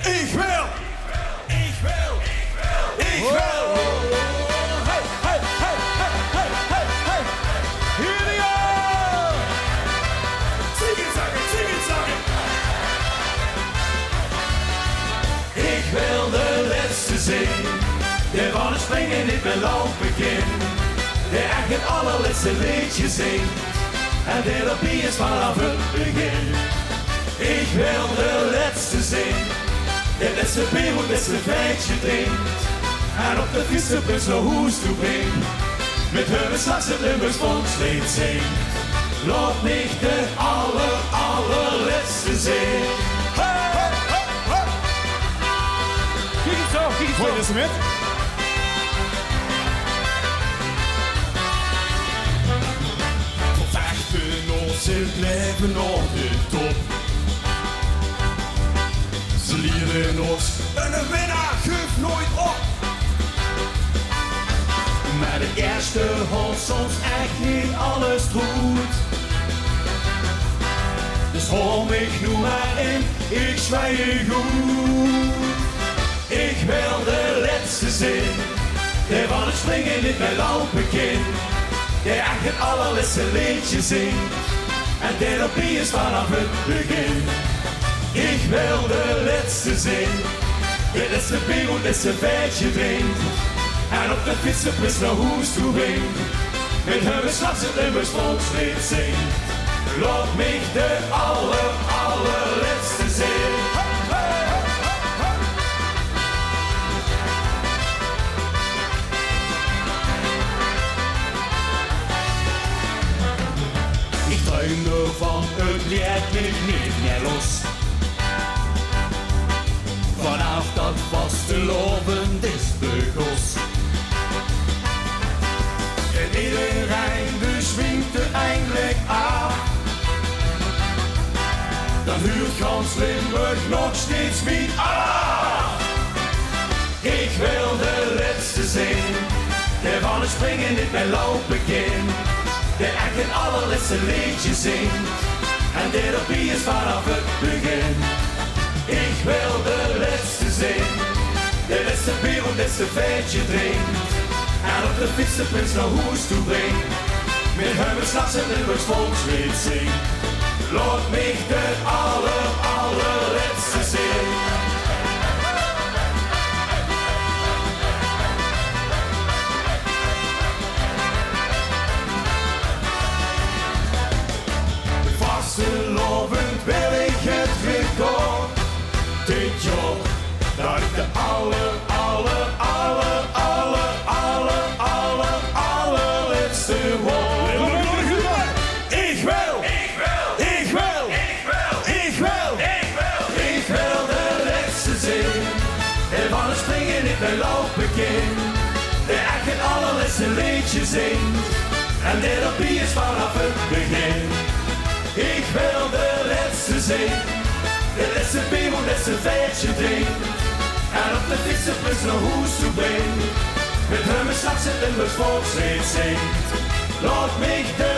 Ik wil. Ik wil. Ik wil. Hey, hey, hey, hey, hey, hey, hey. Here we go. Zing het, zakken, zing het, zakken. Ik wil de lètste zingen. De van het springen niet meer lopen kind. De echt het allerlaatste liedje zingt. En de rapie is vanaf het begin. Ik wil de lètste zingen. De laatste bier moet het feitje drinkt. En op de fietsenbus naar huis toe brengt. Met hun straks het Limburgs volkslied zingt. Laat niet de allerlaatste zingen. Hey, hey, hey, hey. Kijk het zo, kijk het zo. Gooi je met? Ze blijven op de top. Ze leren ons, een winnaar geeft nooit op. Maar de eerste houdt soms echt niet alles goed. Dus hou me nu maar in, ik zwaai je goed. Ik wil de laatste zin, de van het springen niet meer lopen kind. De echt het allerlaatste liedje zingt. En therapie is vanaf het begin. Ik wil de laatste zin. De laatste bier moet het feitje drinkt. En op de fietsenbus naar huis toe brengt. Met hun straks het Limburgs volkslied zingt. Laat mij de allerlaatste zin. Van het lied niet meer los. Vanaf dat vastelaovend is begos. En iedereen beswingt er eindelijk af. Dan huurt gans Limburg nog steeds niet af. Ik wil de laatste zin. De van het springen niet meer lopen kind. De echt het allerlaatste liedje zingt. En therapie is vanaf het begin. Ik wil de laatste zin. De laatste bier moet het feitje drinkt. En op de fietsenbus naar huis toe brengt. Met hun straks het Limburgs volkslied zingt. Laat mij de allerlaatste zin. Vastelaovend wil ik het record. Dit jaar dat ik de allerlaatste word. Ik wil de laatste zin. En van het springen niet meer lopen kind. De echt het allerlaatste liedje zingt. En therapie is vanaf het begin. Ik wil de laatste zin. De laatste bier moet het feitje drinkt. En op de fietsenbus naar huis toe brengt. Met hun straks het Limburgs volkslied zingt. Laat mij de